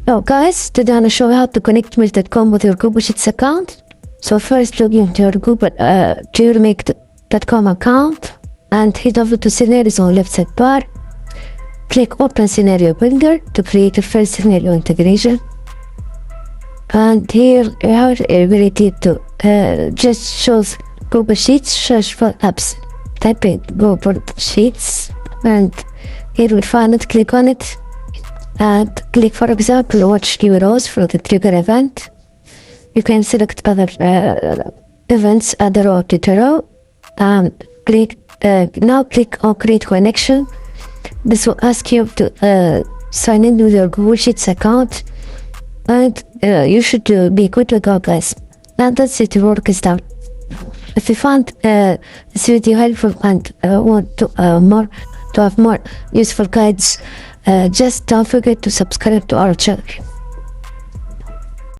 Oh guys, today I'm going to show you how to connect Mail.com with your Google Sheets account. So first log into your Google, to your Mail.com account and head over to scenarios on left side bar. Click open scenario builder to create a first scenario integration. And here you have the ability to just shows Google Sheets, search for apps. Type in Google Sheets and here we'll find it, click on it. And click, for example, watch keywords for the trigger event. You can select other events at the row to the row and click now click on create connection. This will ask you to sign in with your Google Sheets account, and you should be good to go, guys. And that's it, your work is done. If you found this video helpful and want to have more useful guides, just don't forget to subscribe to our channel.